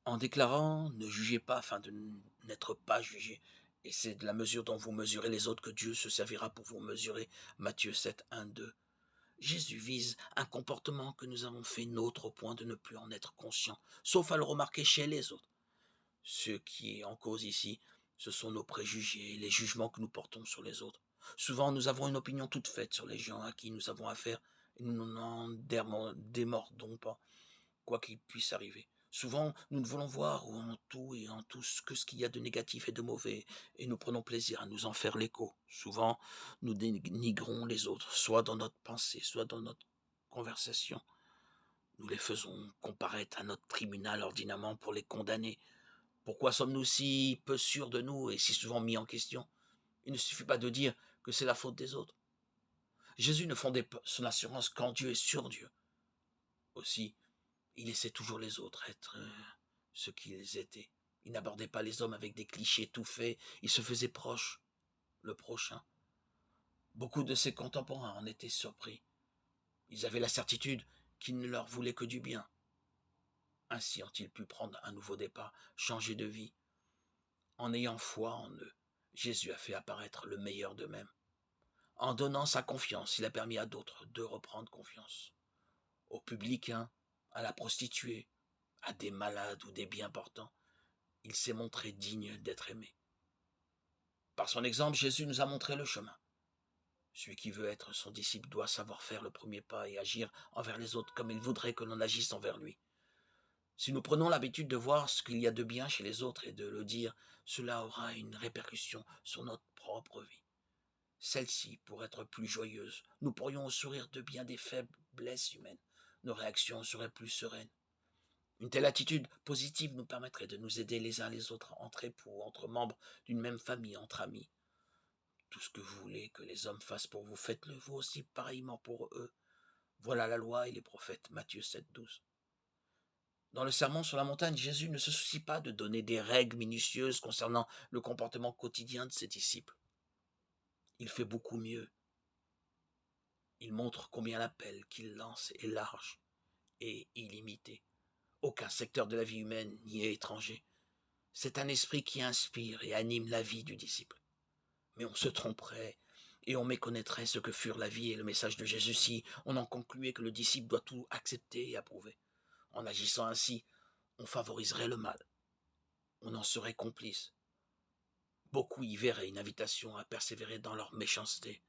en déclarant: «Ne jugez pas afin de n'être pas jugés, et c'est de la mesure dont vous mesurez les autres que Dieu se servira pour vous mesurer». Matthieu 7, 1-2. Jésus vise un comportement que nous avons fait nôtre au point de ne plus en être conscients, sauf à le remarquer chez les autres. Ce qui est en cause ici, ce sont nos préjugés, les jugements que nous portons sur les autres. Souvent, nous avons une opinion toute faite sur les gens à qui nous avons affaire et nous n'en démordons pas, quoi qu'il puisse arriver. Souvent, nous ne voulons voir en tout et en tous que ce qu'il y a de négatif et de mauvais, et nous prenons plaisir à nous en faire l'écho. Souvent, nous dénigrons les autres, soit dans notre pensée, soit dans notre conversation. Nous les faisons comparaître à notre tribunal ordinairement pour les condamner. Pourquoi sommes-nous si peu sûrs de nous et si souvent mis en question? Il ne suffit pas de dire que c'est la faute des autres. Jésus ne fondait pas son assurance qu'en Dieu et sur Dieu. Aussi, il laissait toujours les autres être ce qu'ils étaient. Il n'abordait pas les hommes avec des clichés tout faits, il se faisait proche, le prochain. Beaucoup de ses contemporains en étaient surpris. Ils avaient la certitude qu'il ne leur voulait que du bien. Ainsi ont-ils pu prendre un nouveau départ, changer de vie. En ayant foi en eux, Jésus a fait apparaître le meilleur d'eux-mêmes. En donnant sa confiance, il a permis à d'autres de reprendre confiance. Aux publicains, à la prostituée, à des malades ou des bien portants, il s'est montré digne d'être aimé. Par son exemple, Jésus nous a montré le chemin. Celui qui veut être son disciple doit savoir faire le premier pas et agir envers les autres comme il voudrait que l'on agisse envers lui. Si nous prenons l'habitude de voir ce qu'il y a de bien chez les autres et de le dire, cela aura une répercussion sur notre propre vie. Celle-ci, pour être plus joyeuse, nous pourrions sourire de bien des faiblesses humaines. Nos réactions seraient plus sereines. Une telle attitude positive nous permettrait de nous aider les uns les autres entre époux, entre membres d'une même famille, entre amis. Tout ce que vous voulez que les hommes fassent pour vous, faites-le vous aussi pareillement pour eux. Voilà la loi et les prophètes. Matthieu 7, 12. Dans le sermon sur la montagne, Jésus ne se soucie pas de donner des règles minutieuses concernant le comportement quotidien de ses disciples. Il fait beaucoup mieux. Il montre combien l'appel qu'il lance est large et illimité. Aucun secteur de la vie humaine n'y est étranger. C'est un esprit qui inspire et anime la vie du disciple. Mais on se tromperait et on méconnaîtrait ce que furent la vie et le message de Jésus si on en concluait que le disciple doit tout accepter et approuver. En agissant ainsi, on favoriserait le mal. On en serait complice. Beaucoup y verraient une invitation à persévérer dans leur méchanceté.